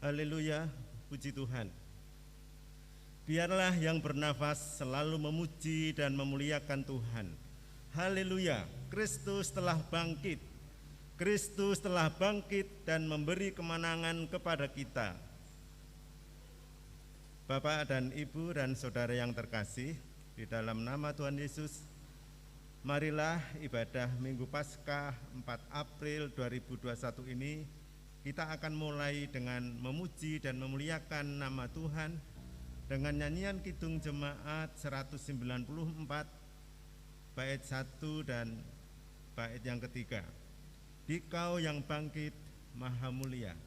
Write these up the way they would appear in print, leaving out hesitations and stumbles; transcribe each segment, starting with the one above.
Haleluya, puji Tuhan. Biarlah yang bernafas selalu memuji dan memuliakan Tuhan. Haleluya, Kristus telah bangkit. Kristus telah bangkit dan memberi kemenangan kepada kita. Bapak dan Ibu dan saudara yang terkasih, di dalam nama Tuhan Yesus, marilah ibadah Minggu Paskah 4 April 2021 ini kita akan mulai dengan memuji dan memuliakan nama Tuhan dengan nyanyian Kidung Jemaat 194 bait 1 dan bait yang ketiga. Dikau yang bangkit maha mulia.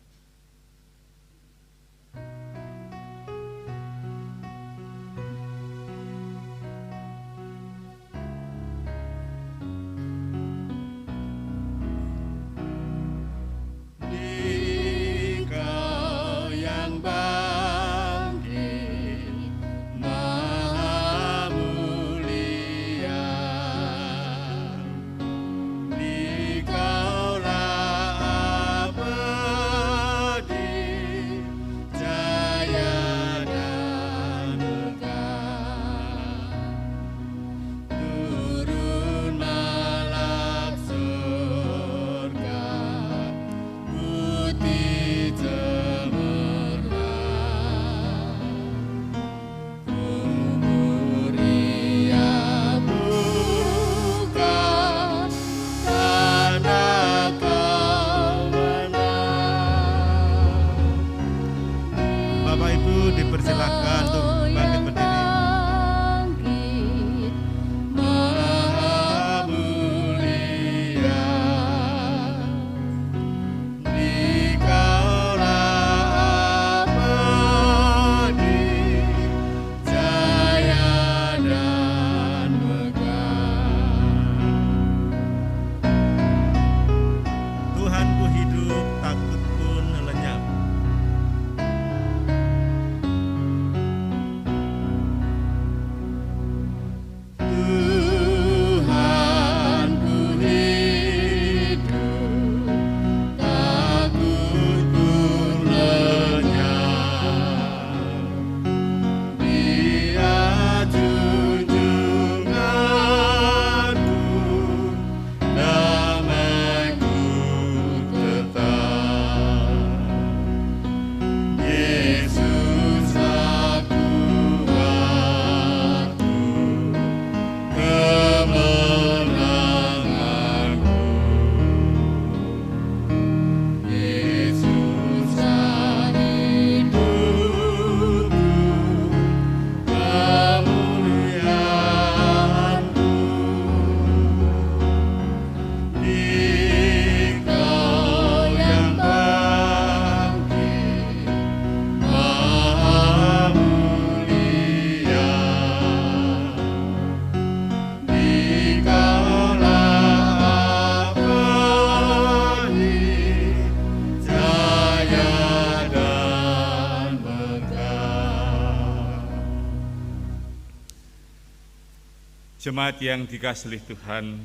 Jemaat yang dikasihi Tuhan,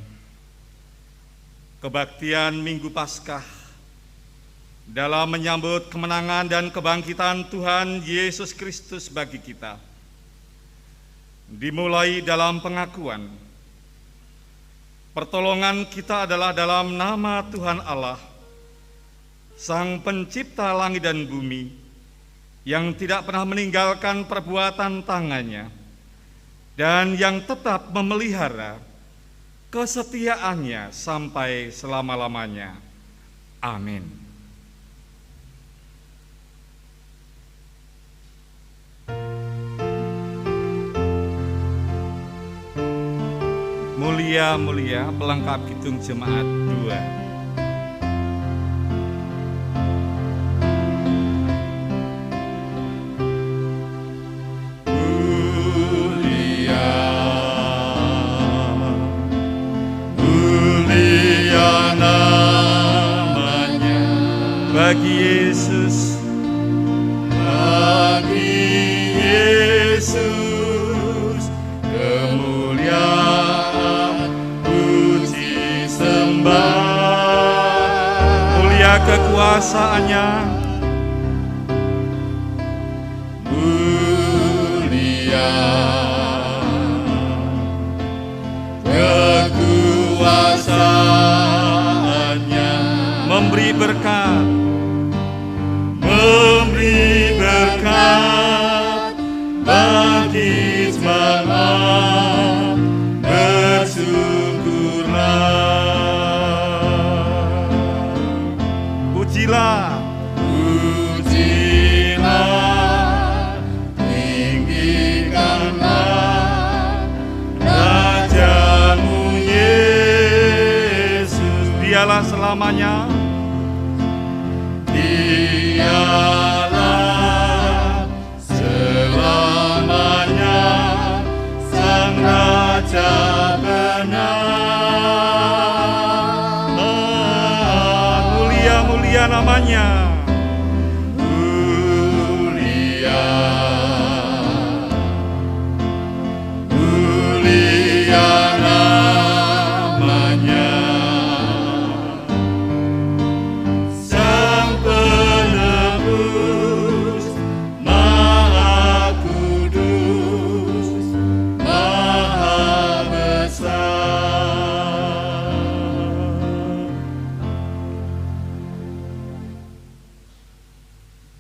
kebaktian Minggu Paskah dalam menyambut kemenangan dan kebangkitan Tuhan Yesus Kristus bagi kita dimulai dalam pengakuan pertolongan kita adalah dalam nama Tuhan Allah, Sang Pencipta langit dan bumi, yang tidak pernah meninggalkan perbuatan tangannya dan yang tetap memelihara kesetiaannya sampai selama-lamanya. Amin. Mulia-mulia pelengkap Kidung Jemaat 2. Bagi Yesus, kemuliaan, puji sembah, mulia kekuasaannya, hati semangat, bersyukurlah. Pujilah, tinggikanlah Rajamu Yesus. Dialah selamanya, Dialah selamanya Sang Raja benar. Mulia-mulia namanya, mulia namanya. Sang penebus, Maha Kudus, Maha Besar.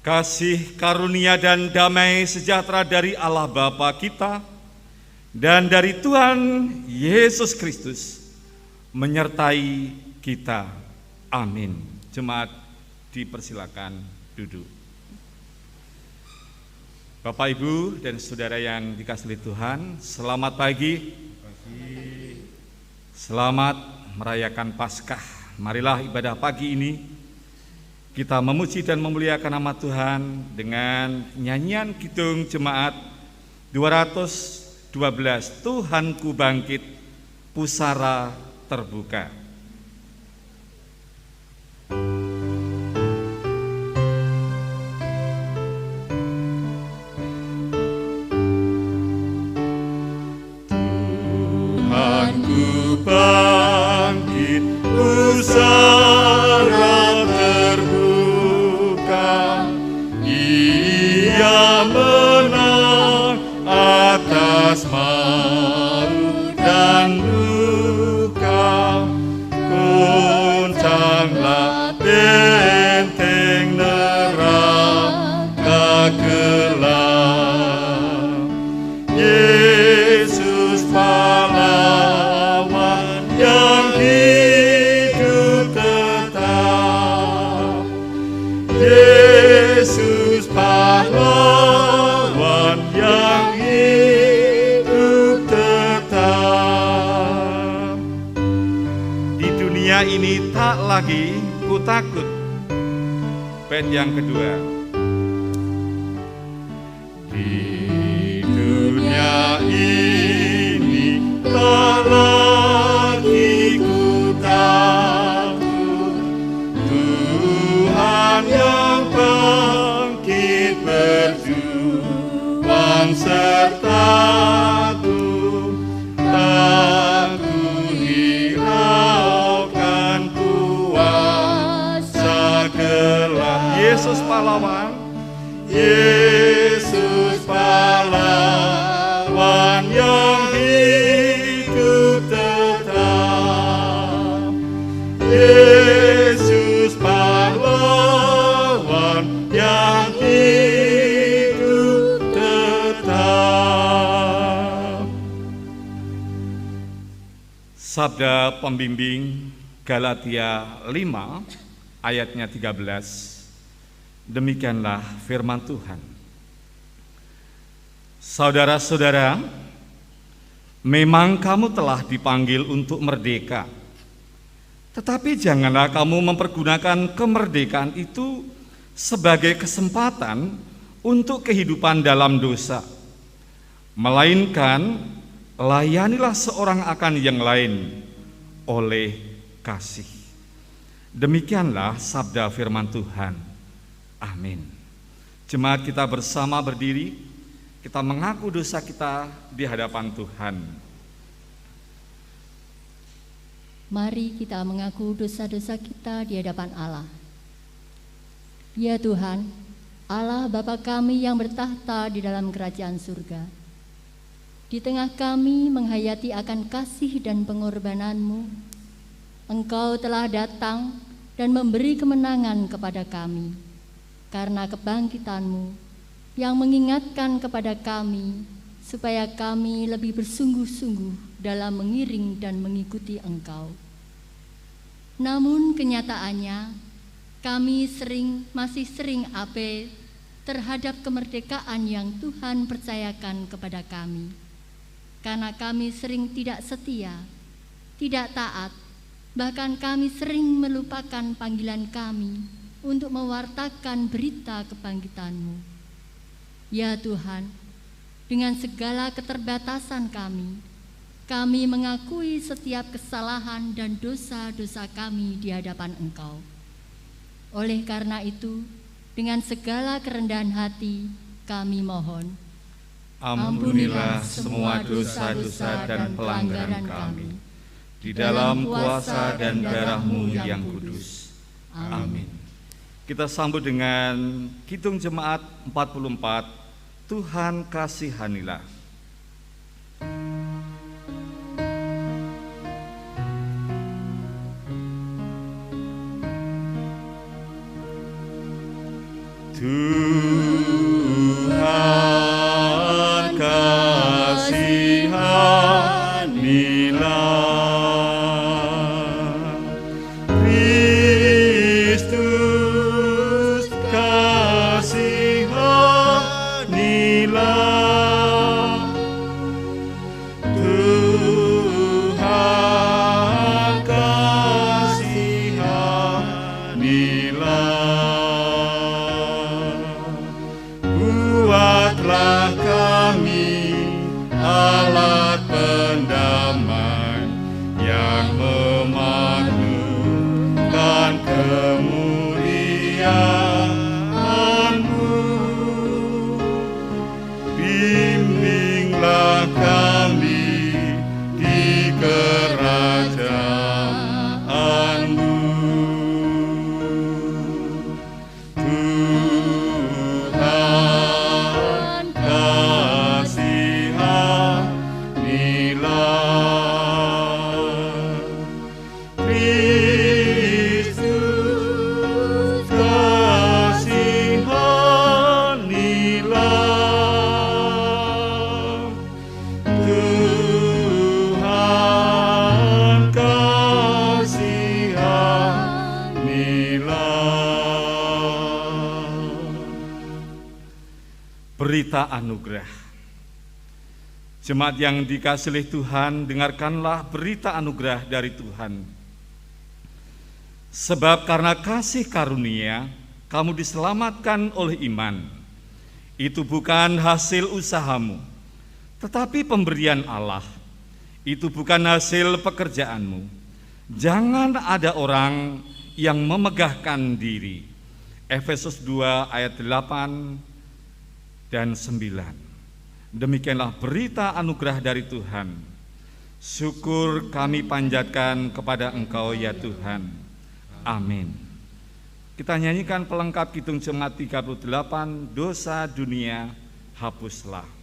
Kasih karunia dan damai sejahtera dari Allah Bapa kita dan dari Tuhan Yesus Kristus menyertai kita. Amin. Jemaat dipersilakan duduk. Bapak, Ibu, dan saudara yang dikasihi Tuhan, selamat pagi. Selamat merayakan Paskah. Marilah ibadah pagi ini kita memuji dan memuliakan nama Tuhan dengan nyanyian kidung jemaat 212, Tuhanku bangkit, pusara terbuka. Tuhanku bangkit, pusara terbuka, Ia menang atas maut dan luka. Goncanglah benteng neraka gelap. Yesus pahlawan yang hidup tetap. Yesus pahlawan yang hidup tetap. Di dunia ini tak lagi ku takut. Bait yang kedua. Di dunia ini tak lagi ku takut. Tuhan yang bangkit berjuang sertaku, tak ku hiraukan kuasa gelap. Yesus pahlawan, Yesus pahlawan yang hidup tetap. Yesus pahlawan yang hidup tetap. Sabda pembimbing Galatia 5 ayatnya 13. Demikianlah firman Tuhan. Saudara-saudara, memang kamu telah dipanggil untuk merdeka. Tetapi janganlah kamu mempergunakan kemerdekaan itu sebagai kesempatan untuk kehidupan dalam dosa. Melainkan layanilah seorang akan yang lain oleh kasih. Demikianlah sabda firman Tuhan. Amin. Jemaat kita bersama berdiri, kita mengaku dosa kita di hadapan Tuhan. Mari kita mengaku dosa-dosa kita di hadapan Allah. Ya Tuhan, Allah Bapa kami yang bertahta di dalam kerajaan surga, di tengah kami menghayati akan kasih dan pengorbanan-Mu, Engkau telah datang dan memberi kemenangan kepada kami, karena kebangkitan-Mu yang mengingatkan kepada kami supaya kami lebih bersungguh-sungguh dalam mengiring dan mengikuti Engkau. Namun kenyataannya, kami masih sering abai terhadap kemerdekaan yang Tuhan percayakan kepada kami. Karena kami sering tidak setia, tidak taat, bahkan kami sering melupakan panggilan kami untuk mewartakan berita kebangkitan-Mu. Ya Tuhan, dengan segala keterbatasan kami mengakui setiap kesalahan dan dosa-dosa kami di hadapan Engkau. Oleh karena itu, dengan segala kerendahan hati, kami mohon, ampunilah semua dosa-dosa dan pelanggaran kami, di dalam kuasa dan darah-Mu yang kudus. Amin. Kita sambut dengan Kidung Jemaat 44, Tuhan kasihanilah. Tuhan kasihanilah, Kristus kasihanilah, Tuhan kasihanilah. Buatlah kami alat pendamai yang memaklumkan kemuliaan-Mu. Bimbinglah kami di kerajaan-Mu. Berita anugerah. Jemaat yang dikasihi oleh Tuhan, dengarkanlah berita anugerah dari Tuhan. Sebab karena kasih karunia, kamu diselamatkan oleh iman. Itu bukan hasil usahamu, tetapi pemberian Allah. Itu bukan hasil pekerjaanmu. Jangan ada orang yang memegahkan diri. Efesus 2 ayat 8 dan 9. Demikianlah berita anugerah dari Tuhan. Syukur kami panjatkan kepada Engkau ya Tuhan. Amin. Kita nyanyikan pelengkap Kidung Jemaat 38, Dosa Dunia Hapuslah.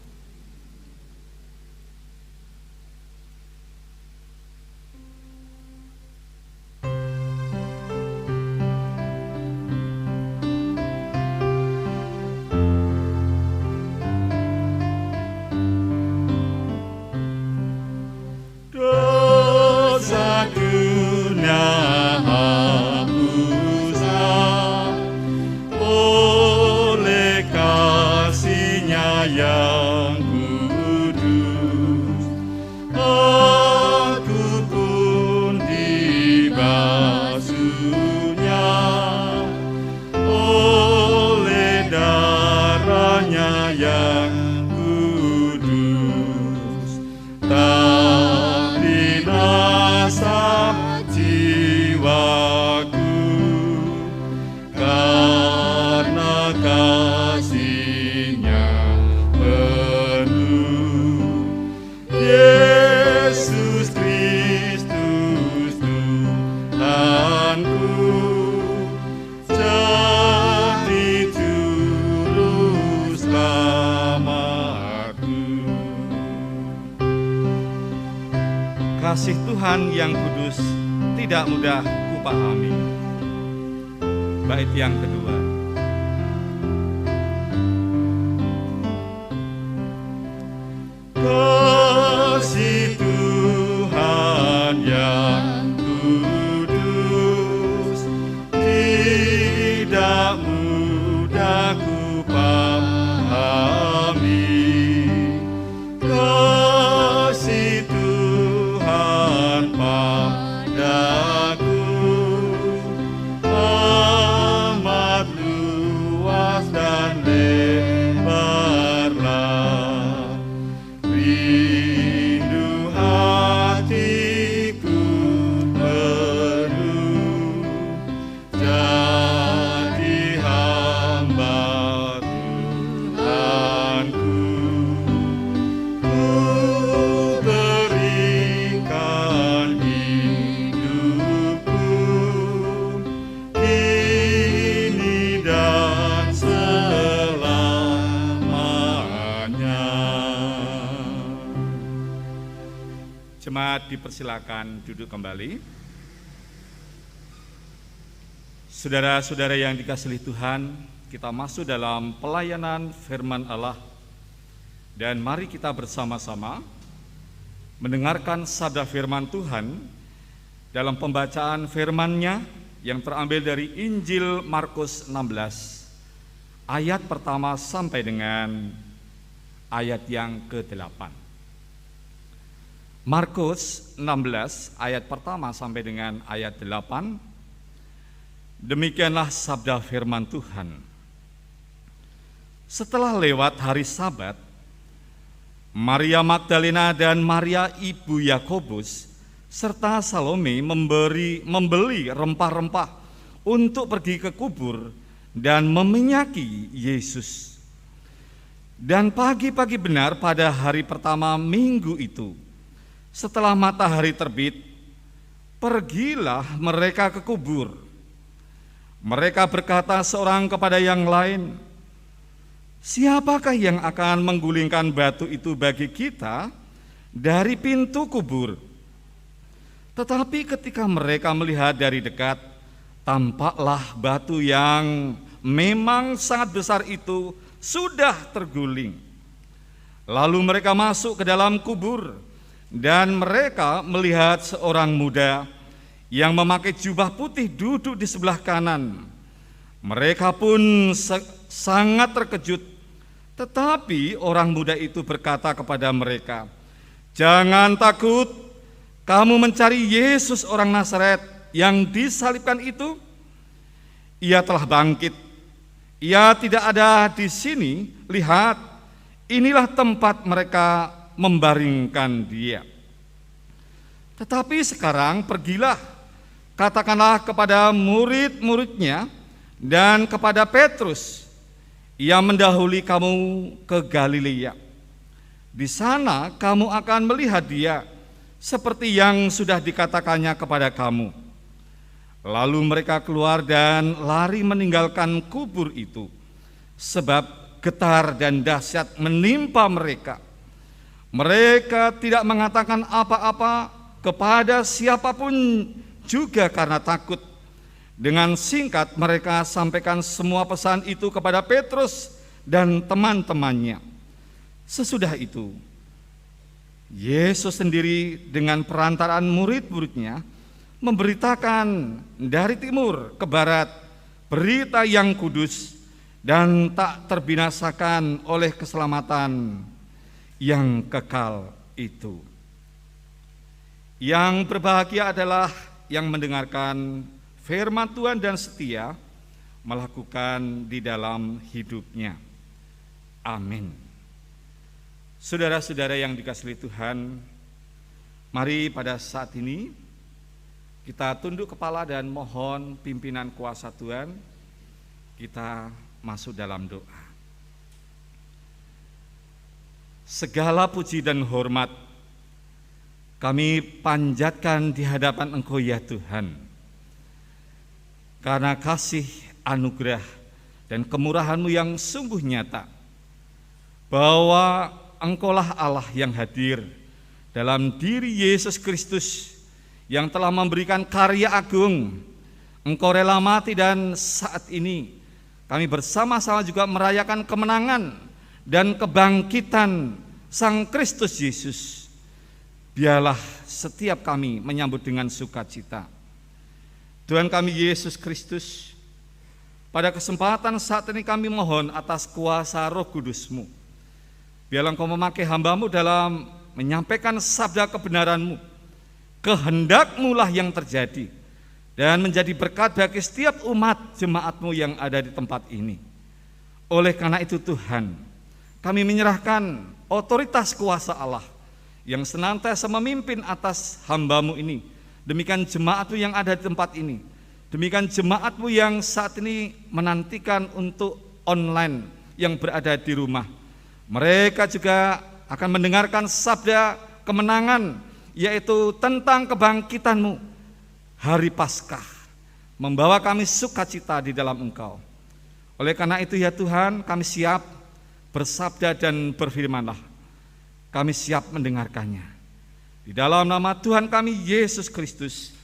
Yang kudus, aku pun dibasuhnya oleh darahnya yang kudus. Tak binasa jiwaku karena kasih-Nya. Yesus Kristus Tuhanku, jadi juru selamatku. Kasih Tuhan yang kudus tidak mudah kupahami. Bait yang kedua. Jemaat dipersilakan duduk kembali. Saudara-saudara yang dikasihi Tuhan, kita masuk dalam pelayanan firman Allah. Dan mari kita bersama-sama mendengarkan sabda firman Tuhan dalam pembacaan firman-Nya yang terambil dari Injil Markus 16, ayat pertama sampai dengan ayat yang ke-8. Markus 16 ayat pertama sampai dengan ayat 8. Demikianlah sabda firman Tuhan. Setelah lewat hari Sabat, Maria Magdalena dan Maria ibu Yakobus serta Salome membeli rempah-rempah untuk pergi ke kubur dan meminyaki Yesus. Dan pagi-pagi benar pada hari pertama minggu itu, setelah matahari terbit, pergilah mereka ke kubur. Mereka berkata seorang kepada yang lain, "Siapakah yang akan menggulingkan batu itu bagi kita dari pintu kubur?" Tetapi ketika mereka melihat dari dekat, tampaklah batu yang memang sangat besar itu sudah terguling. Lalu mereka masuk ke dalam kubur, dan mereka melihat seorang muda yang memakai jubah putih duduk di sebelah kanan. Mereka pun sangat terkejut. Tetapi orang muda itu berkata kepada mereka, "Jangan takut, kamu mencari Yesus orang Nazaret yang disalibkan itu. Ia telah bangkit. Ia tidak ada di sini. Lihat, inilah tempat mereka membaringkan dia. Tetapi sekarang pergilah, katakanlah kepada murid-muridnya dan kepada Petrus, ia mendahului kamu ke Galilea. Di sana kamu akan melihat dia, seperti yang sudah dikatakannya kepada kamu." Lalu mereka keluar dan lari meninggalkan kubur itu, sebab getar dan dahsyat menimpa mereka. Mereka tidak mengatakan apa-apa kepada siapapun juga karena takut. Dengan singkat mereka sampaikan semua pesan itu kepada Petrus dan teman-temannya. Sesudah itu, Yesus sendiri dengan perantaraan murid-muridnya memberitakan dari timur ke barat berita yang kudus dan tak terbinasakan oleh keselamatan yang kekal itu. Yang berbahagia adalah yang mendengarkan firman Tuhan dan setia melakukan di dalam hidupnya. Amin. Saudara-saudara yang dikasihi Tuhan, mari pada saat ini kita tunduk kepala dan mohon pimpinan kuasa Tuhan. Kita masuk dalam doa. Segala puji dan hormat kami panjatkan di hadapan Engkau ya Tuhan, karena kasih, anugerah, dan kemurahan-Mu yang sungguh nyata, bahwa Engkaulah Allah yang hadir dalam diri Yesus Kristus yang telah memberikan karya agung. Engkau rela mati dan saat ini kami bersama-sama juga merayakan kemenangan dan kebangkitan Sang Kristus Yesus. Biarlah setiap kami menyambut dengan sukacita. Tuhan kami Yesus Kristus, pada kesempatan saat ini kami mohon atas kuasa Roh Kudus-Mu. Biarlah Engkau memakai hamba-Mu dalam menyampaikan sabda kebenaran-Mu. Kehendak-Mu lah yang terjadi dan menjadi berkat bagi setiap umat jemaat-Mu yang ada di tempat ini. Oleh karena itu Tuhan, kami menyerahkan otoritas kuasa Allah yang senantiasa memimpin atas hamba-Mu ini. Demikian jemaat-Mu yang ada di tempat ini. Demikian jemaat-Mu yang saat ini menantikan untuk online yang berada di rumah. Mereka juga akan mendengarkan sabda kemenangan, yaitu tentang kebangkitan-Mu, hari Paskah, membawa kami sukacita di dalam Engkau. Oleh karena itu ya Tuhan, kami siap bersabda dan berfirman-Lah. Kami siap mendengarkannya. Di dalam nama Tuhan kami Yesus Kristus.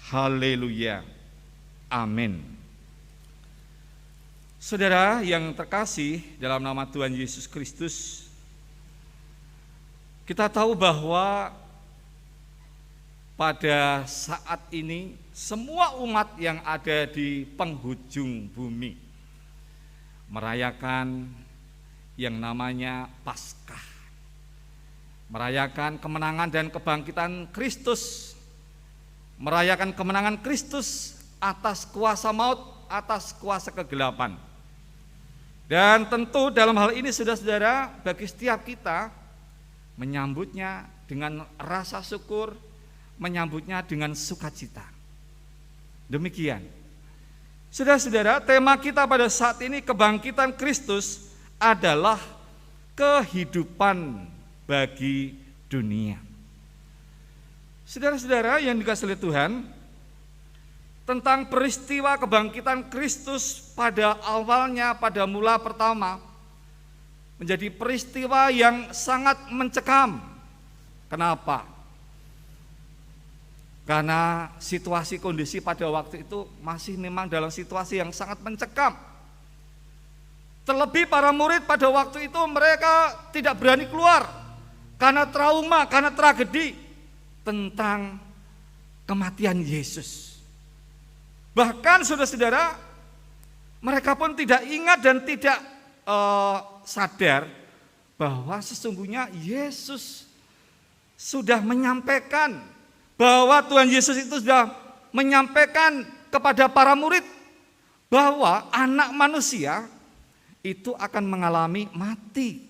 Haleluya. Amin. Saudara yang terkasih dalam nama Tuhan Yesus Kristus, kita tahu bahwa pada saat ini semua umat yang ada di penghujung bumi merayakan yang namanya Paskah, merayakan kemenangan dan kebangkitan Kristus, merayakan kemenangan Kristus atas kuasa maut, atas kuasa kegelapan. Dan tentu dalam hal ini saudara-saudara, bagi setiap kita menyambutnya dengan rasa syukur, menyambutnya dengan sukacita. Demikian. Saudara-saudara, tema kita pada saat ini kebangkitan Kristus adalah kehidupan bagi dunia. Saudara-saudara yang dikasihi Tuhan, tentang peristiwa kebangkitan Kristus pada awalnya, pada mula pertama, menjadi peristiwa yang sangat mencekam. Kenapa? Karena situasi kondisi pada waktu itu masih memang dalam situasi yang sangat mencekam. Terlebih para murid pada waktu itu mereka tidak berani keluar karena trauma, karena tragedi tentang kematian Yesus. Bahkan saudara-saudara, mereka pun tidak ingat dan tidak sadar bahwa sesungguhnya Yesus sudah menyampaikan, bahwa Tuhan Yesus itu sudah menyampaikan kepada para murid bahwa anak manusia itu akan mengalami mati.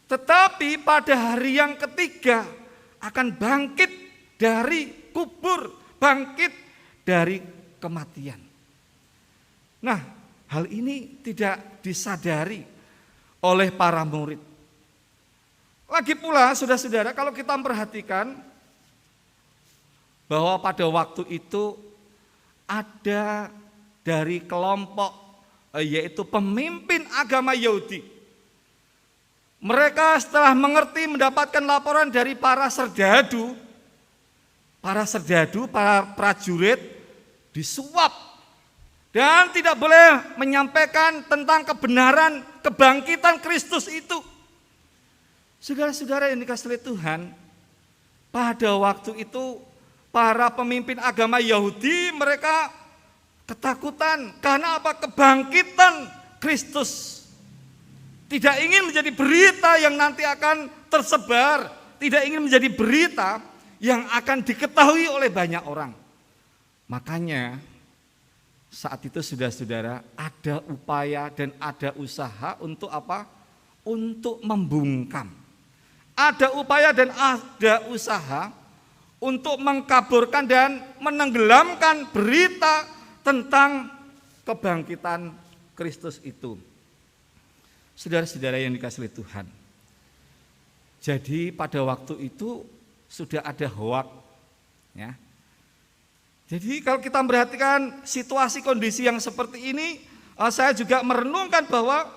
Tetapi pada hari yang ketiga akan bangkit dari kubur, bangkit dari kematian. Nah, hal ini tidak disadari oleh para murid. Lagi pula, saudara-saudara, kalau kita memperhatikan bahwa pada waktu itu ada dari kelompok yaitu pemimpin agama Yahudi. Mereka setelah mengerti, mendapatkan laporan dari para serdadu, para prajurit disuap dan tidak boleh menyampaikan tentang kebenaran kebangkitan Kristus itu. Saudara-saudara yang dikasihi Tuhan, pada waktu itu para pemimpin agama Yahudi mereka ketakutan karena apa? Kebangkitan Kristus. Tidak ingin menjadi berita yang nanti akan tersebar, tidak ingin menjadi berita yang akan diketahui oleh banyak orang. Makanya saat itu saudara-saudara ada upaya dan ada usaha untuk apa? Untuk membungkam. Ada upaya dan ada usaha untuk mengkaburkan dan menenggelamkan berita tentang kebangkitan Kristus itu. Saudara-saudara yang dikasihi Tuhan. Jadi pada waktu itu sudah ada hoak, ya. Jadi kalau kita memperhatikan situasi kondisi yang seperti ini, saya juga merenungkan bahwa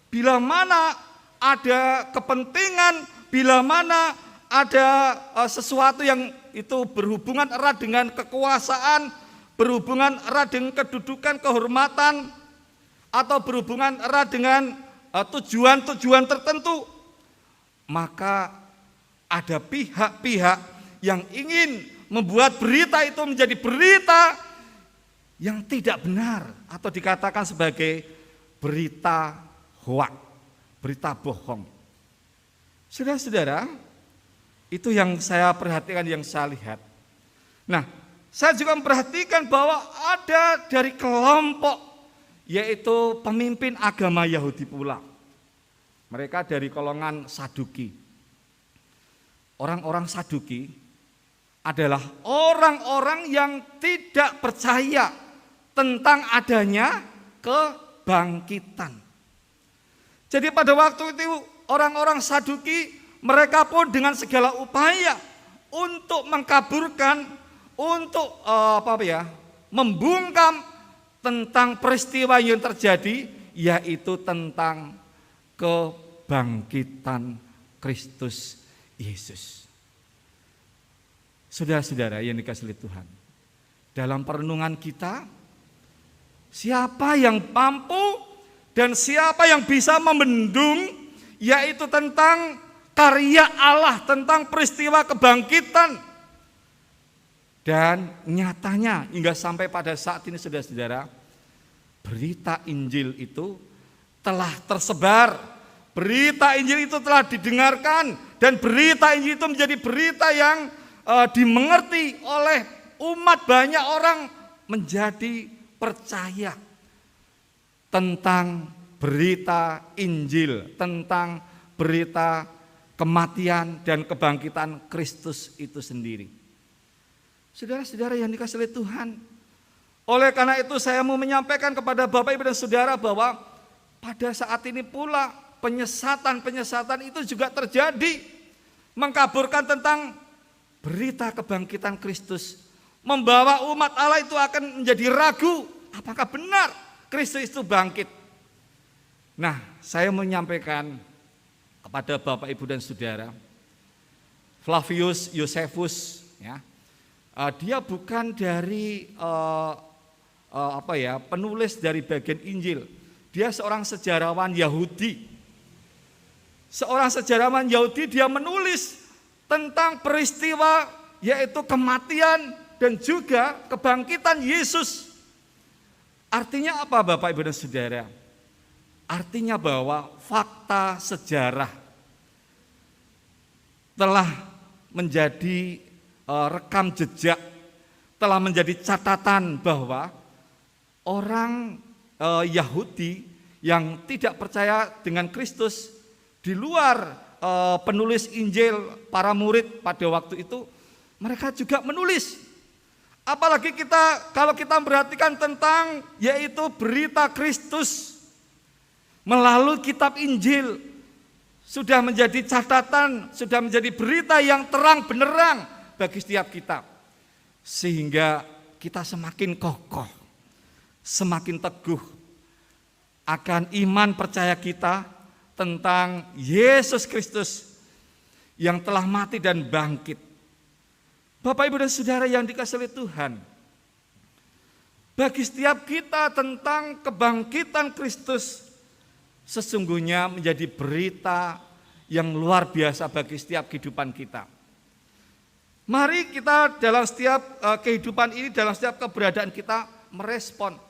bila mana ada kepentingan, bila mana ada sesuatu yang itu berhubungan erat dengan kekuasaan, berhubungan erat dengan kedudukan, kehormatan, atau berhubungan erat dengan tujuan-tujuan tertentu, maka ada pihak-pihak yang ingin membuat berita itu menjadi berita yang tidak benar atau dikatakan sebagai berita hoak, berita bohong. Saudara-saudara, itu yang saya perhatikan, yang saya lihat. Nah, saya juga memperhatikan bahwa ada dari kelompok yaitu pemimpin agama Yahudi pula. Mereka dari golongan Saduki. Orang-orang Saduki adalah orang-orang yang tidak percaya tentang adanya kebangkitan. Jadi pada waktu itu orang-orang Saduki mereka pun dengan segala upaya untuk mengkaburkan, untuk membungkam tentang peristiwa yang terjadi, yaitu tentang kebangkitan Kristus Yesus. Saudara-saudara yang dikasihi oleh Tuhan, dalam perenungan kita, siapa yang mampu dan siapa yang bisa membendung, yaitu tentang karya Allah, tentang peristiwa kebangkitan. Dan nyatanya hingga sampai pada saat ini saudara-saudara, berita Injil itu telah tersebar, berita Injil itu telah didengarkan, dan berita Injil itu menjadi berita yang dimengerti oleh umat. Banyak orang menjadi percaya tentang berita Injil, tentang berita kematian dan kebangkitan Kristus itu sendiri. Saudara-saudara yang dikasihi oleh Tuhan, oleh karena itu saya mau menyampaikan kepada Bapak Ibu dan Saudara bahwa pada saat ini pula penyesatan itu juga terjadi, mengkaburkan tentang berita kebangkitan Kristus, membawa umat Allah itu akan menjadi ragu apakah benar Kristus itu bangkit. Nah, saya menyampaikan kepada Bapak Ibu dan Saudara, Flavius Josephus, ya, dia bukan dari penulis dari bagian Injil. Dia seorang sejarawan Yahudi. Seorang sejarawan Yahudi, dia menulis tentang peristiwa yaitu kematian dan juga kebangkitan Yesus. Artinya apa Bapak Ibu dan Saudara? Artinya bahwa fakta sejarah telah menjadi rekam jejak, telah menjadi catatan bahwa orang Yahudi yang tidak percaya dengan Kristus di luar penulis Injil, para murid pada waktu itu, mereka juga menulis. Apalagi kalau kita perhatikan tentang yaitu berita Kristus melalui kitab Injil, sudah menjadi catatan, sudah menjadi berita yang terang benderang bagi setiap kita. Sehingga kita semakin kokoh, semakin teguh akan iman percaya kita tentang Yesus Kristus yang telah mati dan bangkit. Bapak Ibu dan Saudara yang dikasihi oleh Tuhan, bagi setiap kita tentang kebangkitan Kristus sesungguhnya menjadi berita yang luar biasa bagi setiap kehidupan kita. Mari kita dalam setiap kehidupan ini, dalam setiap keberadaan kita merespon.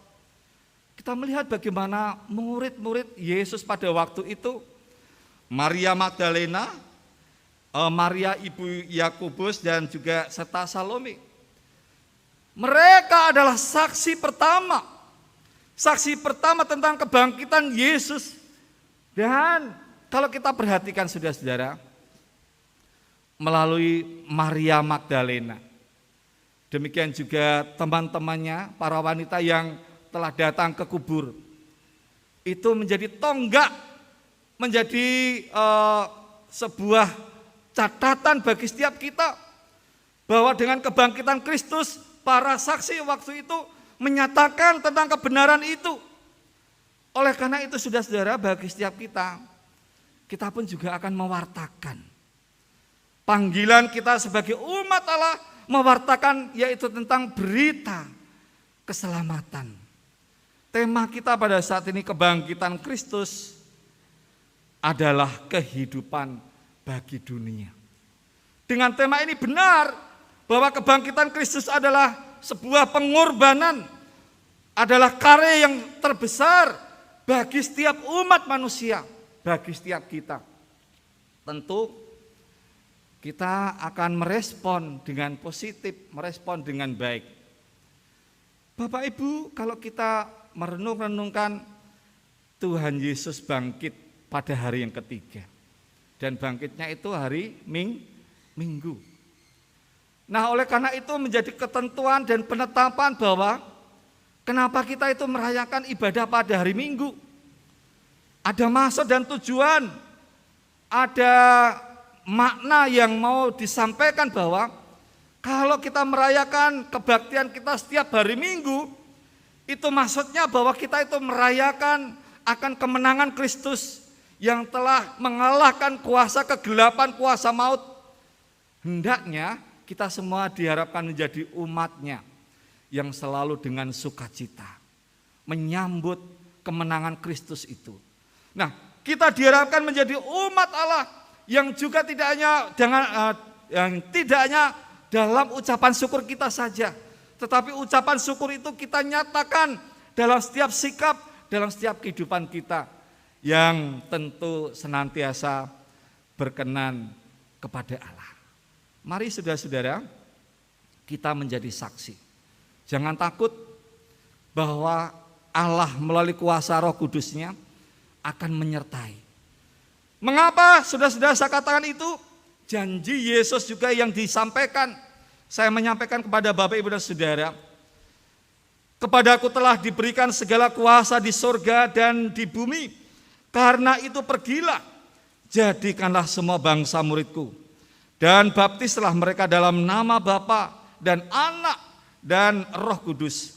Kita melihat bagaimana murid-murid Yesus pada waktu itu, Maria Magdalena, Maria ibu Yakobus dan juga serta Salome. Mereka adalah saksi pertama tentang kebangkitan Yesus. Dan kalau kita perhatikan saudara-saudara, melalui Maria Magdalena, demikian juga teman-temannya, para wanita yang telah datang ke kubur, itu menjadi tonggak, menjadi sebuah catatan bagi setiap kita bahwa dengan kebangkitan Kristus, para saksi waktu itu menyatakan tentang kebenaran itu. Oleh karena itu saudara-saudara, bagi setiap kita pun juga akan mewartakan. Panggilan kita sebagai umat Allah mewartakan yaitu tentang berita keselamatan. Tema kita pada saat ini kebangkitan Kristus adalah kehidupan bagi dunia. Dengan tema ini benar bahwa kebangkitan Kristus adalah sebuah pengorbanan, adalah karya yang terbesar bagi setiap umat manusia, bagi setiap kita. Tentu kita akan merespon dengan positif, merespon dengan baik. Bapak Ibu, kalau kita merenung-renungkan Tuhan Yesus bangkit pada hari yang ketiga, dan bangkitnya itu hari Minggu. Nah, oleh karena itu menjadi ketentuan dan penetapan bahwa kenapa kita itu merayakan ibadah pada hari Minggu. Ada maksud dan tujuan, ada makna yang mau disampaikan bahwa kalau kita merayakan kebaktian kita setiap hari Minggu, itu maksudnya bahwa kita itu merayakan akan kemenangan Kristus yang telah mengalahkan kuasa kegelapan, kuasa maut. Hendaknya kita semua diharapkan menjadi umat-Nya yang selalu dengan sukacita menyambut kemenangan Kristus itu. Nah, kita diharapkan menjadi umat Allah yang juga tidak hanya dalam ucapan syukur kita saja, tetapi ucapan syukur itu kita nyatakan dalam setiap sikap, dalam setiap kehidupan kita yang tentu senantiasa berkenan kepada Allah. Mari saudara-saudara, kita menjadi saksi. Jangan takut bahwa Allah melalui kuasa Roh Kudus-Nya akan menyertai. Mengapa saudara-saudara saya katakan itu? Janji Yesus juga yang disampaikan. Saya menyampaikan kepada Bapak, Ibu, dan Saudara, kepadaku telah diberikan segala kuasa di surga dan di bumi. Karena itu pergilah, jadikanlah semua bangsa muridku, dan baptislah mereka dalam nama Bapa dan Anak dan Roh Kudus.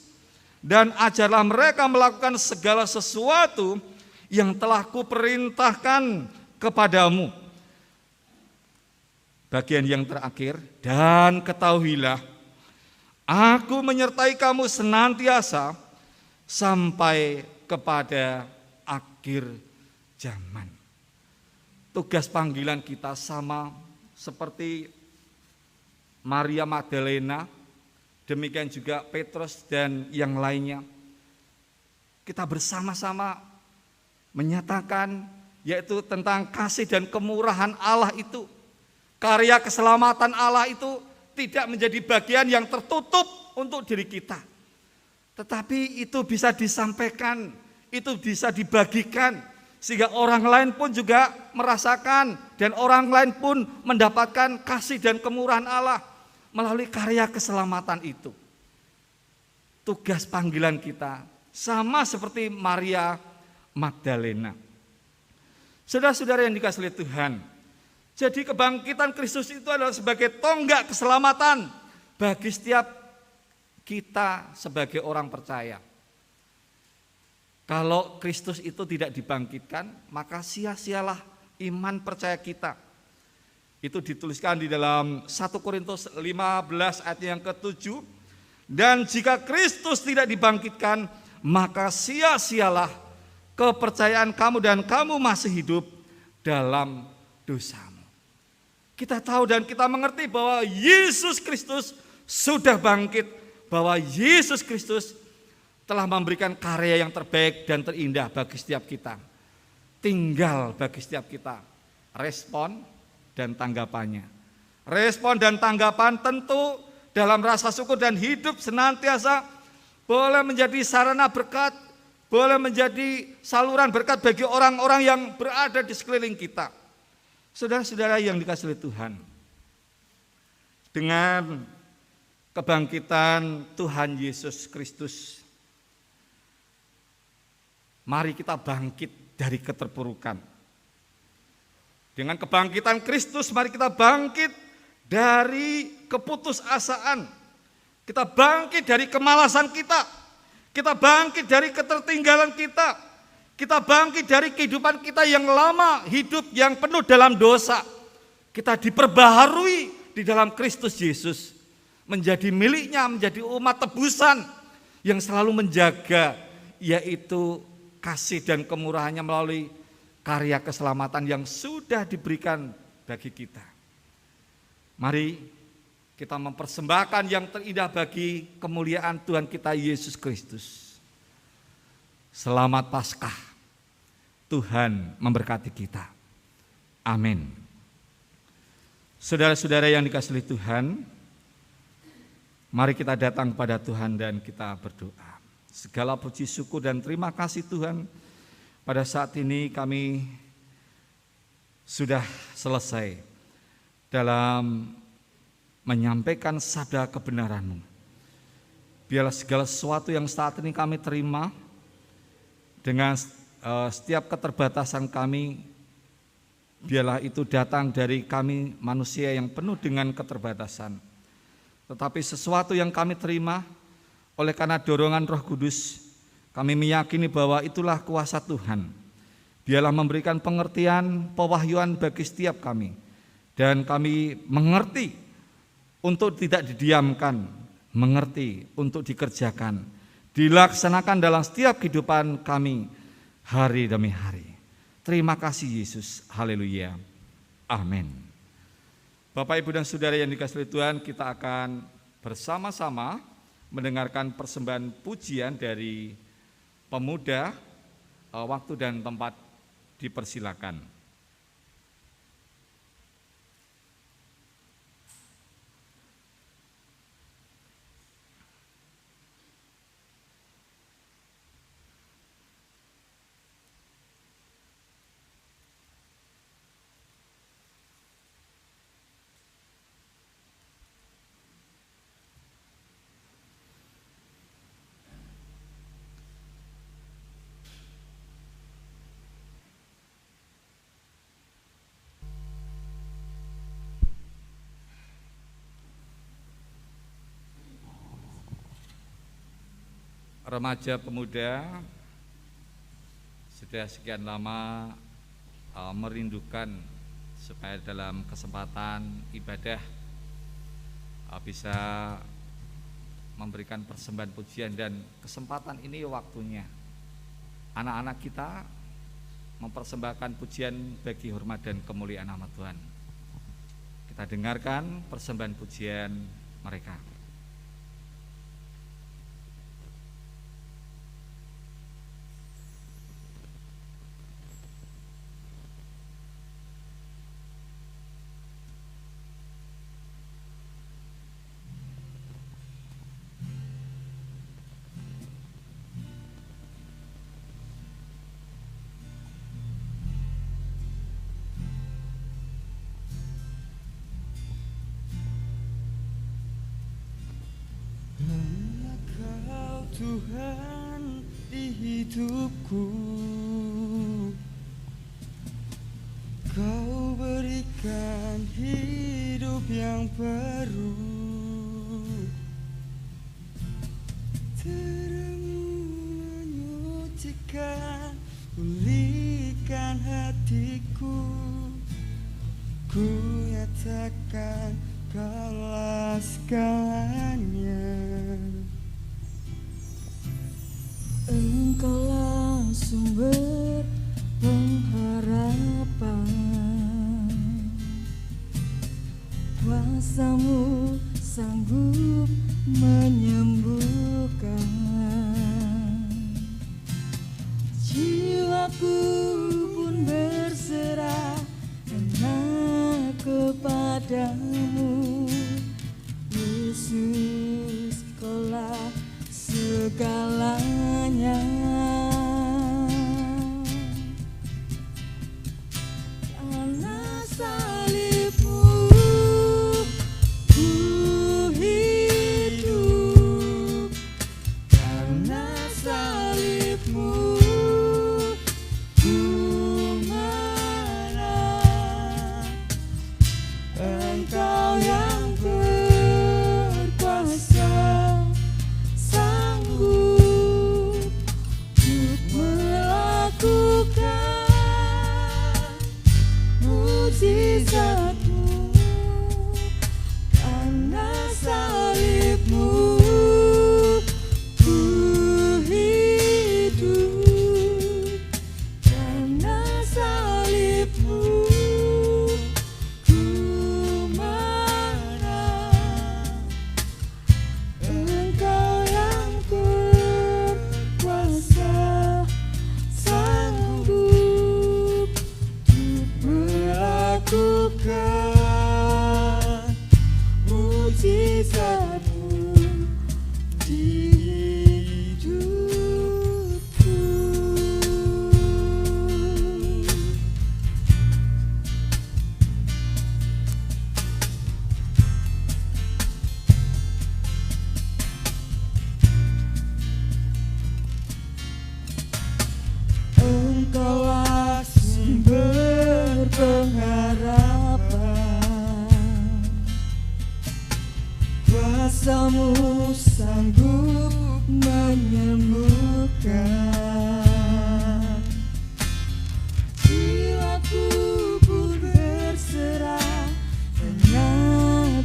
Dan ajarlah mereka melakukan segala sesuatu yang telah kuperintahkan kepadamu. Bagian yang terakhir, dan ketahuilah, aku menyertai kamu senantiasa sampai kepada akhir zaman. Tugas panggilan kita sama seperti Maria Magdalena, demikian juga Petrus dan yang lainnya. Kita bersama-sama menyatakan yaitu tentang kasih dan kemurahan Allah itu. Karya keselamatan Allah itu tidak menjadi bagian yang tertutup untuk diri kita. Tetapi itu bisa disampaikan, itu bisa dibagikan, sehingga orang lain pun juga merasakan dan orang lain pun mendapatkan kasih dan kemurahan Allah melalui karya keselamatan itu. Tugas panggilan kita sama seperti Maria Magdalena. Saudara-saudara yang dikasihi oleh Tuhan, jadi kebangkitan Kristus itu adalah sebagai tonggak keselamatan bagi setiap kita sebagai orang percaya. Kalau Kristus itu tidak dibangkitkan, maka sia-sialah iman percaya kita. Itu dituliskan di dalam 1 Korintus 15 ayat yang ke-7. Dan jika Kristus tidak dibangkitkan, maka sia-sialah kepercayaan kamu dan kamu masih hidup dalam dosamu. Kita tahu dan kita mengerti bahwa Yesus Kristus sudah bangkit, bahwa Yesus Kristus telah memberikan karya yang terbaik dan terindah bagi setiap kita. Tinggal bagi setiap kita respon dan tanggapannya. Respon dan tanggapan tentu dalam rasa syukur dan hidup senantiasa boleh menjadi sarana berkat, boleh menjadi saluran berkat bagi orang-orang yang berada di sekeliling kita. Saudara-saudara yang dikasihi oleh Tuhan, dengan kebangkitan Tuhan Yesus Kristus, mari kita bangkit dari keterpurukan. Dengan kebangkitan Kristus, mari kita bangkit dari keputusasaan. Kita bangkit dari kemalasan kita. Kita bangkit dari ketertinggalan kita. Kita bangkit dari kehidupan kita yang lama, hidup yang penuh dalam dosa. Kita diperbaharui di dalam Kristus Yesus, menjadi miliknya, menjadi umat tebusan yang selalu menjaga, yaitu kasih dan kemurahannya melalui karya keselamatan yang sudah diberikan bagi kita. Mari kita mempersembahkan yang terindah bagi kemuliaan Tuhan kita Yesus Kristus. Selamat Paskah. Tuhan memberkati kita. Amin. Saudara-saudara yang dikasihi Tuhan, mari kita datang kepada Tuhan dan kita berdoa. Segala puji syukur dan terima kasih Tuhan, pada saat ini kami sudah selesai dalam menyampaikan sabda kebenaran-Mu. Biarlah segala sesuatu yang saat ini kami terima dengan setiap keterbatasan kami, biarlah itu datang dari kami manusia yang penuh dengan keterbatasan. Tetapi sesuatu yang kami terima oleh karena dorongan Roh Kudus, kami meyakini bahwa itulah kuasa Tuhan. Biarlah memberikan pengertian, pewahyuan bagi setiap kami. Dan kami mengerti untuk tidak didiamkan, mengerti, untuk dikerjakan, dilaksanakan dalam setiap kehidupan kami hari demi hari. Terima kasih Yesus, haleluya, amin. Bapak, Ibu, dan Saudara yang dikasihi Tuhan, kita akan bersama-sama mendengarkan persembahan pujian dari pemuda. Waktu dan tempat dipersilakan. Remaja pemuda sudah sekian lama merindukan supaya dalam kesempatan ibadah bisa memberikan persembahan pujian, dan kesempatan ini waktunya anak-anak kita mempersembahkan pujian bagi hormat dan kemuliaan nama Tuhan. Kita dengarkan persembahan pujian mereka. Tuhan di hidupku, Kau berikan hidup yang baru, terang-Mu menyucikan, pulihkan hatiku, ku nyatakan Kaulah segalanya. Engkaulah sumber pengharapan, kuasa-Mu sanggup menyembuhkan. Jiwaku pun berserah hanya kepadamu, Yesus, Kaulah segalanya. Karena salib-Mu ku hidup, karena salib-Mu ku menang. Engkau yang berkuasa, sanggup untuk melakukan mukjizat-Mu. Karena salib-Mu ku hidup, karena salib-Mu ku menang. Engkau yang berkuasa, sanggup untuk melakukan mukjizat-Mu di hidupku. Engkaulah sumber pengharapan, kuasa-Mu sanggup menyembuhkan. Jiwaku pun berserah hanya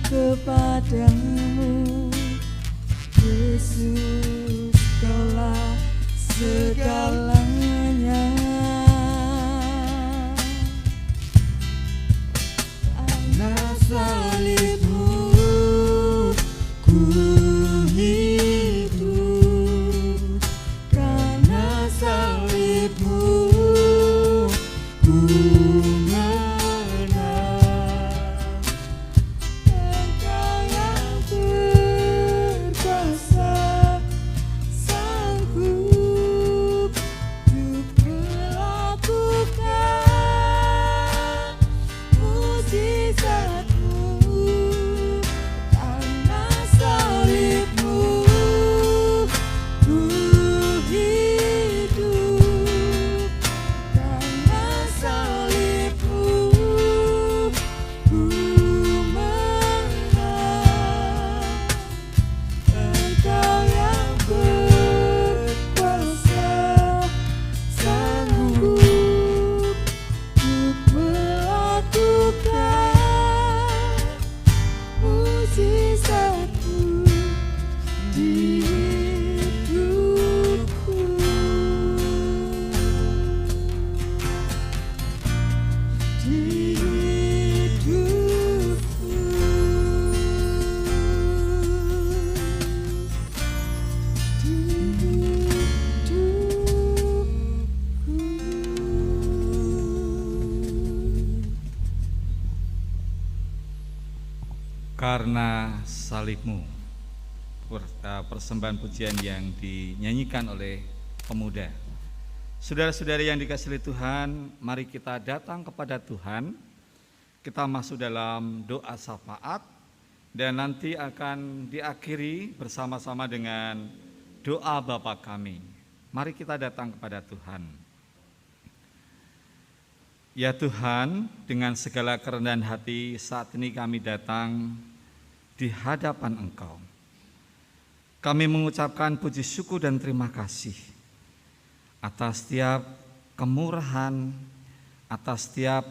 kepada Karena salibmu, persembahan pujian yang dinyanyikan oleh pemuda. Saudara-saudari yang dikasihi Tuhan, mari kita datang kepada Tuhan. Kita masuk dalam doa syafaat dan nanti akan diakhiri bersama-sama dengan doa Bapa kami. Mari kita datang kepada Tuhan. Ya Tuhan, dengan segala kerendahan hati saat ini kami datang di hadapan Engkau. Kami mengucapkan puji syukur dan terima kasih atas setiap kemurahan, atas setiap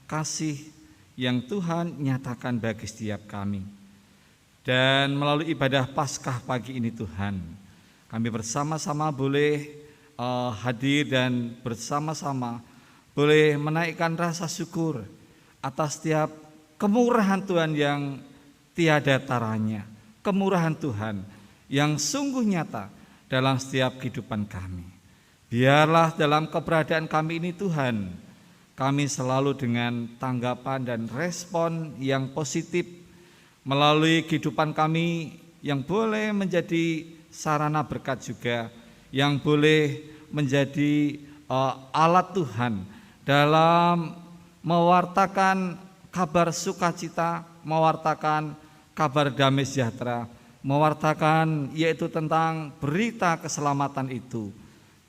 kasih yang Tuhan nyatakan bagi setiap kami. Dan melalui ibadah Paskah pagi ini Tuhan, kami bersama-sama boleh hadir dan bersama-sama boleh menaikkan rasa syukur atas setiap kemurahan Tuhan yang tiada taranya, kemurahan Tuhan yang sungguh nyata dalam setiap kehidupan kami. Biarlah dalam keberadaan kami ini Tuhan, kami selalu dengan tanggapan dan respon yang positif melalui kehidupan kami yang boleh menjadi sarana berkat juga, yang boleh menjadi alat Tuhan dalam mewartakan kabar sukacita, mewartakan kabar damai sejahtera, mewartakan yaitu tentang berita keselamatan itu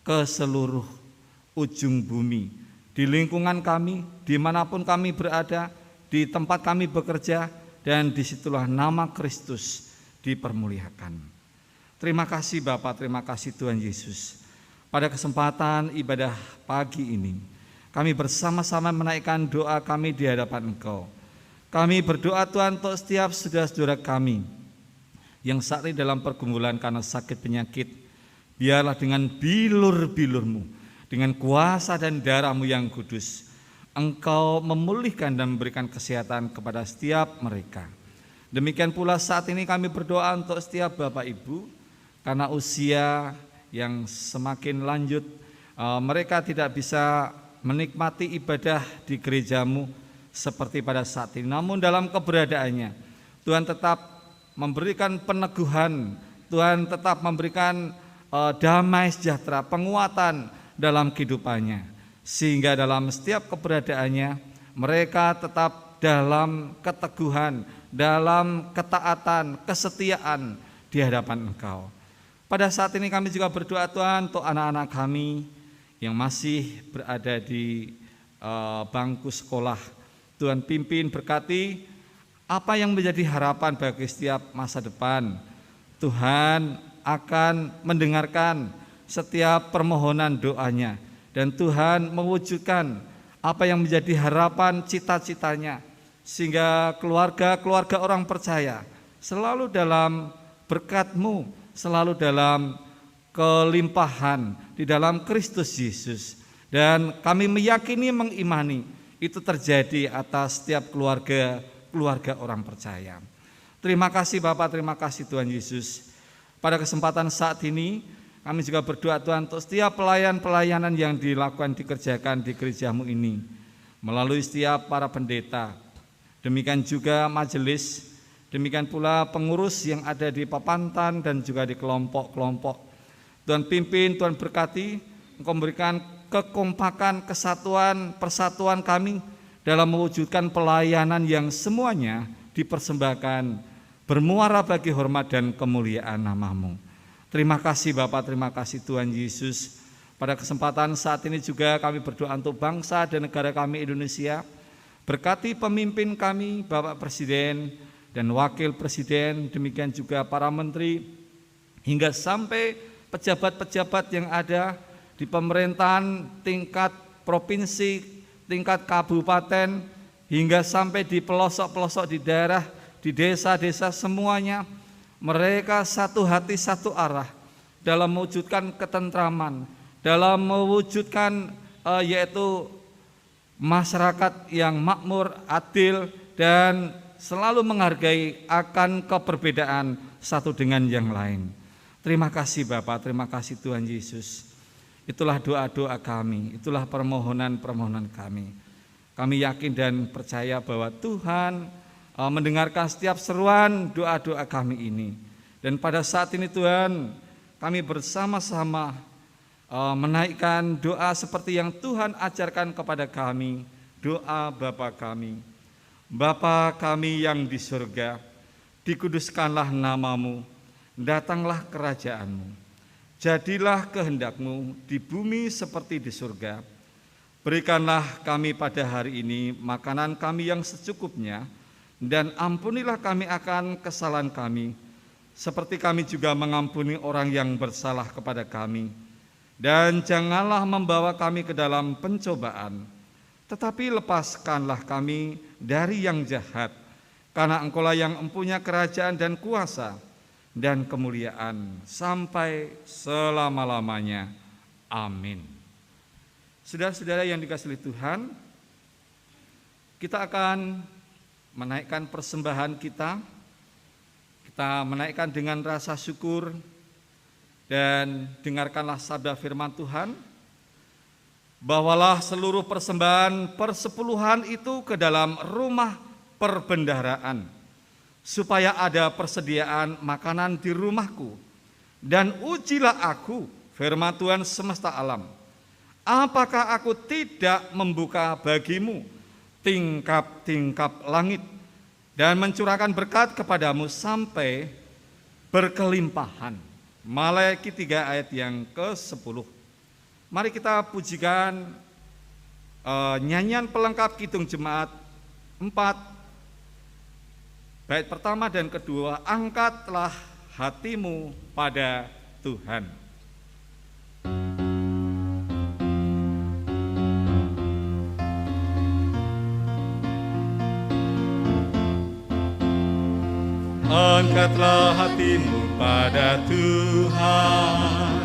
ke seluruh ujung bumi, di lingkungan kami, dimanapun kami berada, di tempat kami bekerja, dan disitulah nama Kristus dipermuliakan. Terima kasih Bapak, terima kasih Tuhan Yesus. Pada kesempatan ibadah pagi ini, kami bersama-sama menaikkan doa kami di hadapan Engkau. Kami berdoa Tuhan untuk setiap saudara-saudara kami yang saat ini dalam pergumulan karena sakit penyakit. Biarlah dengan bilur-bilur-Mu, dengan kuasa dan darah-Mu yang kudus, Engkau memulihkan dan memberikan kesehatan kepada setiap mereka. Demikian pula saat ini kami berdoa untuk setiap Bapak Ibu, karena usia yang semakin lanjut, mereka tidak bisa menikmati ibadah di gereja-Mu seperti pada saat ini. Namun dalam keberadaannya, Tuhan tetap memberikan peneguhan, Tuhan tetap memberikan damai sejahtera, penguatan dalam kehidupannya, sehingga dalam setiap keberadaannya mereka tetap dalam keteguhan, dalam ketaatan, kesetiaan di hadapan Engkau. Pada saat ini kami juga berdoa Tuhan untuk anak-anak kami yang masih berada di bangku sekolah. Tuhan pimpin, berkati apa yang menjadi harapan bagi setiap masa depan. Tuhan akan mendengarkan setiap permohonan doanya, dan Tuhan mewujudkan apa yang menjadi harapan cita-citanya, sehingga keluarga-keluarga orang percaya selalu dalam berkat-Mu, selalu dalam kelimpahan di dalam Kristus Yesus. Dan kami meyakini, mengimani itu terjadi atas setiap keluarga orang percaya. Terima kasih Bapak, terima kasih Tuhan Yesus. Pada kesempatan saat ini kami juga berdoa Tuhan untuk setiap pelayanan yang dilakukan, dikerjakan di gereja-Mu ini, melalui setiap para pendeta, demikian juga majelis, demikian pula pengurus yang ada di papantan dan juga di kelompok-kelompok. Tuhan pimpin, Tuhan berkati, Engkau memberikan kekompakan, kesatuan, persatuan kami dalam mewujudkan pelayanan yang semuanya dipersembahkan bermuara bagi hormat dan kemuliaan nama-Mu. Terima kasih Bapak, terima kasih Tuhan Yesus. Pada kesempatan saat ini juga kami berdoa untuk bangsa dan negara kami Indonesia. Berkati pemimpin kami, Bapak Presiden dan Wakil Presiden, demikian juga para menteri, hingga sampai pejabat-pejabat yang ada di pemerintahan tingkat provinsi, tingkat kabupaten, hingga sampai di pelosok-pelosok di daerah, di desa-desa, semuanya mereka satu hati satu arah dalam mewujudkan ketentraman, dalam mewujudkan yaitu masyarakat yang makmur, adil, dan selalu menghargai akan keberbedaan satu dengan yang lain. Terima kasih Bapak, terima kasih Tuhan Yesus. Itulah doa-doa kami, itulah permohonan-permohonan kami. Kami yakin dan percaya bahwa Tuhan mendengarkan setiap seruan doa-doa kami ini. Dan pada saat ini Tuhan, kami bersama-sama menaikkan doa seperti yang Tuhan ajarkan kepada kami, doa Bapa kami. Bapa kami yang di surga, dikuduskanlah namamu, datanglah kerajaanmu, jadilah kehendak-Mu di bumi seperti di surga. Berikanlah kami pada hari ini makanan kami yang secukupnya, dan ampunilah kami akan kesalahan kami, seperti kami juga mengampuni orang yang bersalah kepada kami. Dan janganlah membawa kami ke dalam pencobaan, tetapi lepaskanlah kami dari yang jahat, karena Engkaulah yang mempunyai kerajaan dan kuasa dan kemuliaan sampai selama-lamanya. Amin. Saudara-saudara yang dikasihi Tuhan, kita akan menaikkan persembahan kita. Kita menaikkan dengan rasa syukur dan dengarkanlah sabda firman Tuhan. Bawalah seluruh persembahan persepuluhan itu ke dalam rumah perbendaharaan, supaya ada persediaan makanan di rumahku. Dan ujilah aku, firman Tuhan semesta alam, apakah aku tidak membuka bagimu tingkap-tingkap langit dan mencurahkan berkat kepadamu sampai berkelimpahan. Malaiki 3 ayat yang ke-10. Mari kita pujikan nyanyian pelengkap Kidung Jemaat 4, bait pertama dan kedua, angkatlah hatimu pada Tuhan. Angkatlah hatimu pada Tuhan,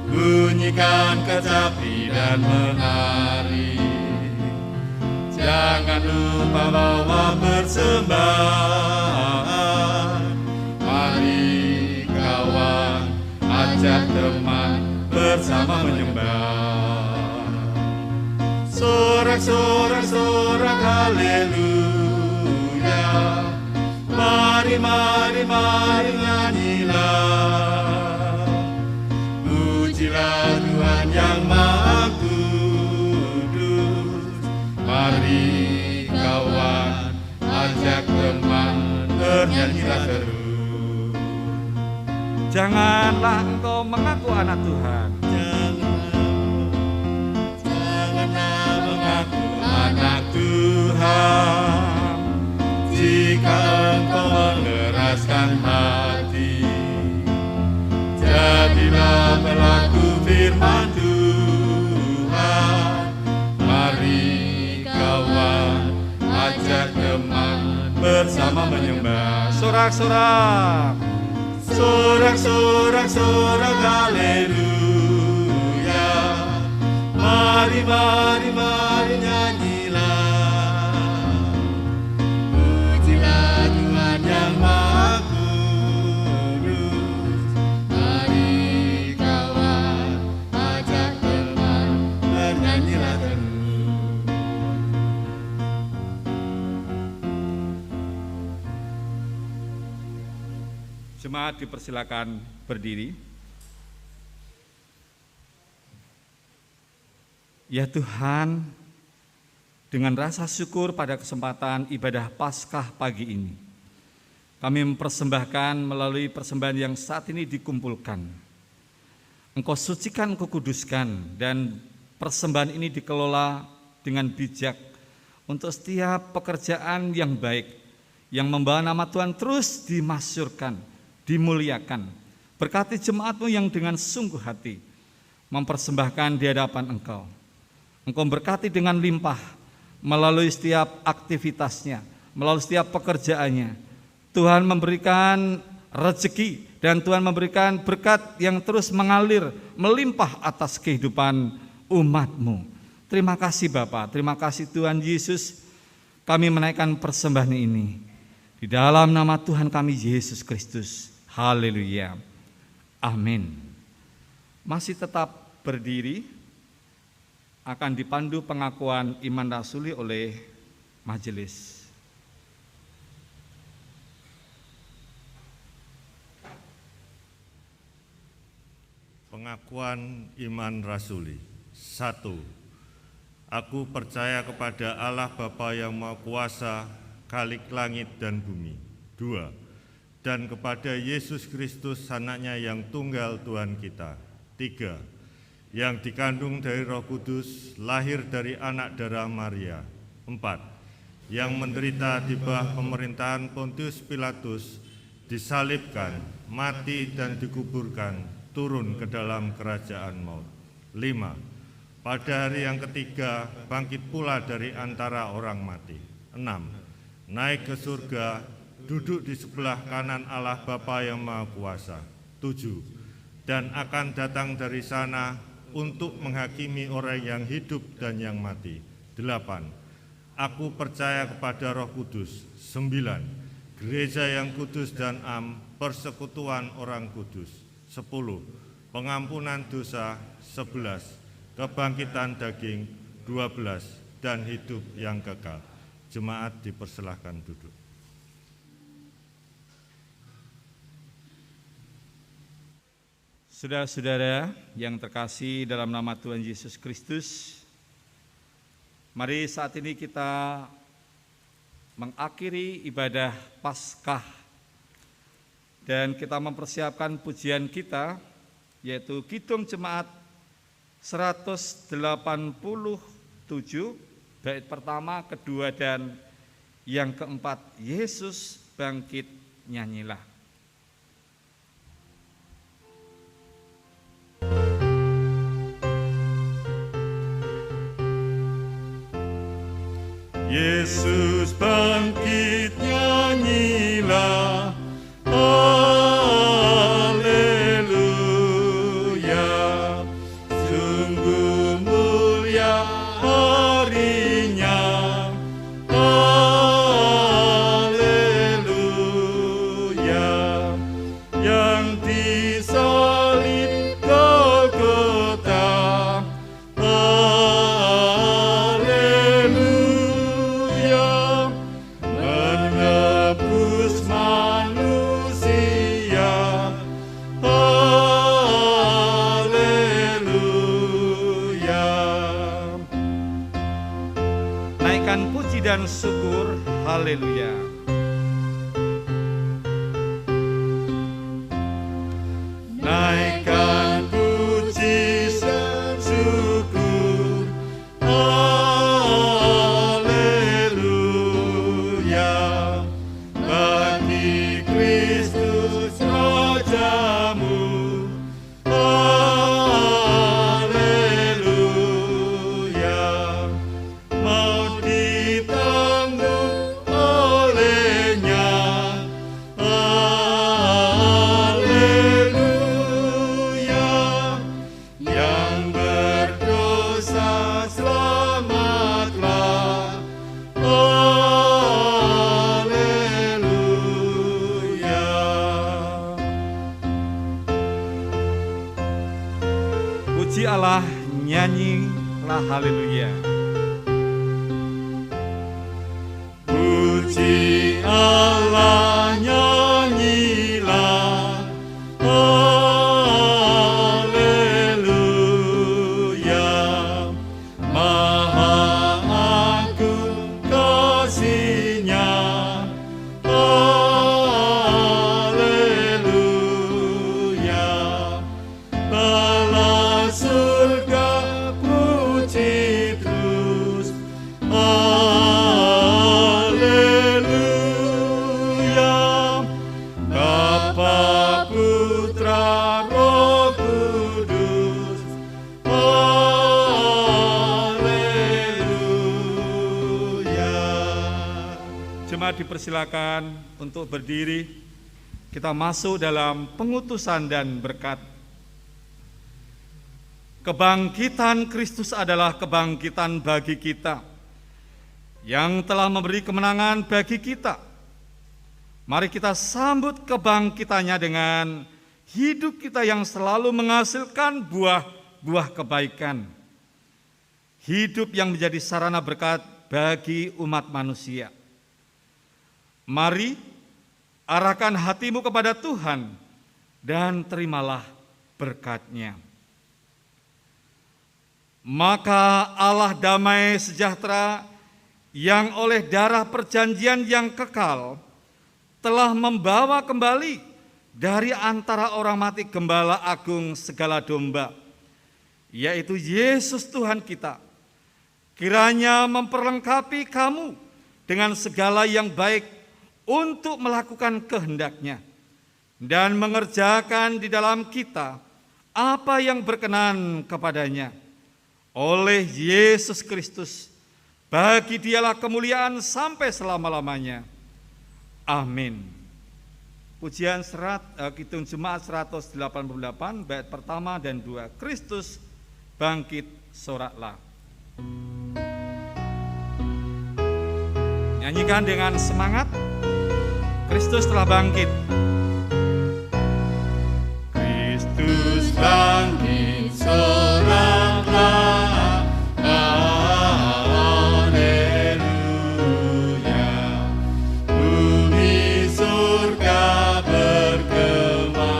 bunyikan kecapi dan menari. Jangan lupa bawa persembahan. Mari kawan, ajak teman bersama menyembah. Sorak-sorak haleluya. Mari, mari, mari nyanyilah. Pujilah Tuhan yang Maha Kudus. Mari kawan, ajak teman, bernyanyilah terus. Janganlah engkau mengaku anak Tuhan. Janganlah mengaku anak Tuhan. Jika engkau mengeraskan hati, jadilah pelaku firman Tuhan. Mari kawan, ajak teman, bersama menyembah. Sorak-sorak, sorak-sorak haleluya. Mari, mari, mari nyanyilah. Pujilah Tuhan yang Maha Kudus. Mari kawan, ajak teman, bernyanyilah terus. Jemaat dipersilakan berdiri. Ya Tuhan, dengan rasa syukur pada kesempatan ibadah Paskah pagi ini, kami mempersembahkan melalui persembahan yang saat ini dikumpulkan. Engkau sucikan, Engkau kuduskan, dan persembahan ini dikelola dengan bijak untuk setiap pekerjaan yang baik, yang membawa nama Tuhan terus dimasyurkan, dimuliakan. Berkati jemaat-Mu yang dengan sungguh hati mempersembahkan di hadapan Engkau. Engkau berkati dengan limpah melalui setiap aktivitasnya, melalui setiap pekerjaannya. Tuhan memberikan rezeki dan Tuhan memberikan berkat yang terus mengalir, melimpah atas kehidupan umat-Mu. Terima kasih Bapa, terima kasih Tuhan Yesus. Kami menaikkan persembahan ini di dalam nama Tuhan kami Yesus Kristus. Haleluya. Amin. Masih tetap berdiri, akan dipandu pengakuan iman rasuli oleh majelis. Pengakuan iman rasuli. 1. Aku percaya kepada Allah Bapa yang Maha Kuasa, Khalik langit dan bumi. 2. Dan kepada Yesus Kristus, anaknya yang tunggal Tuhan kita. 3. Yang dikandung dari Roh Kudus, lahir dari anak darah Maria. 4. Yang menderita di bawah pemerintahan Pontius Pilatus, disalibkan, mati dan dikuburkan, turun ke dalam kerajaan maut. 5. Pada hari yang ketiga bangkit pula dari antara orang mati. 6. Naik ke surga, duduk di sebelah kanan Allah Bapa yang Maha Kuasa. 7. Dan akan datang dari sana untuk menghakimi orang yang hidup dan yang mati. 8. Aku percaya kepada Roh Kudus. 9. Gereja yang kudus dan am, persekutuan orang kudus. 10. Pengampunan dosa. 11. Kebangkitan daging. 12. Dan hidup yang kekal. Jemaat dipersilahkan duduk. Saudara-saudara yang terkasih dalam nama Tuhan Yesus Kristus, mari saat ini kita mengakhiri ibadah Paskah dan kita mempersiapkan pujian kita, yaitu Kidung Jemaat 187, bait pertama, kedua, dan yang keempat, Yesus bangkit, nyanyilah. Yesus bangkit, nyanyilah, haleluya. Sungguh mulia harinya, haleluya. Yang disalib Golgota, menebus manusia, haleluya. Naikkan puji dan syukur, haleluya. Naikkan puji dan syukur, haleluya. Bagi Kristus Rajamu, haleluya. Mau ditanggung olehnya, haleluya. Yang berdosa selamatlah, haleluya. Puji Allah, nyanyilah haleluya. Puji Allah, nyanyilah, haleluya. Maha agung kasih-Nya, haleluya. Bala surga puji terus, haleluya. Bapa, Putra, Roh Kudus, haleluya. Jemaat dipersilakan untuk berdiri. Kita masuk dalam pengutusan dan berkat. Kebangkitan Kristus adalah kebangkitan bagi kita, yang telah memberi kemenangan bagi kita. Mari kita sambut kebangkitannya dengan hidup kita yang selalu menghasilkan buah-buah kebaikan. Hidup yang menjadi sarana berkat bagi umat manusia. Mari arahkan hatimu kepada Tuhan dan terimalah berkat-Nya. Maka Allah damai sejahtera yang oleh darah perjanjian yang kekal telah membawa kembali dari antara orang mati Gembala Agung segala domba, yaitu Yesus Tuhan kita. Kiranya memperlengkapi kamu dengan segala yang baik untuk melakukan kehendak-Nya dan mengerjakan di dalam kita apa yang berkenan kepada-Nya. Oleh Yesus Kristus, bagi Dialah kemuliaan sampai selama-lamanya. Amin. Pujian Kidung Jemaat 188 bait pertama dan 2. Kristus bangkit soraklah. Nyanyikan dengan semangat. Kristus telah bangkit. Kristus bangkit soraklah, haleluya. Bumi surga bergema,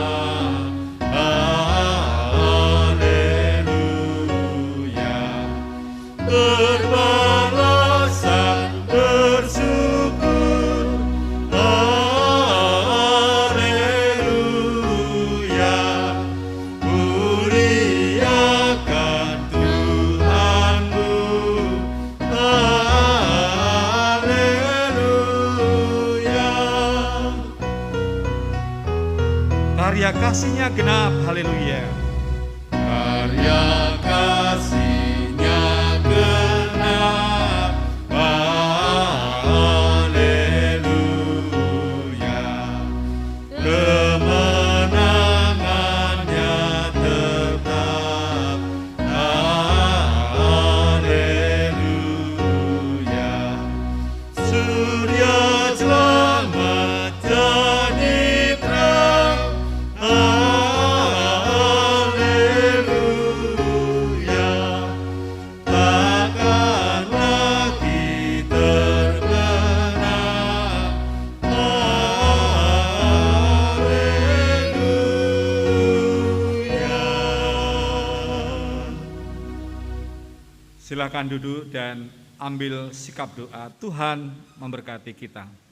haleluya. Berbalasan bersyukur, haleluya. Muliakan Tuhanmu, haleluya. Karya kasih-Nya genap, haleluya. Karya kasih-Nya genap, haleluya. Kemenangan-Nya tetap, haleluya. Surya selamat jadi terang, haleluya. Takkan lagi tergenang, haleluya. Silakan duduk dan ambil sikap doa. Tuhan memberkati kita.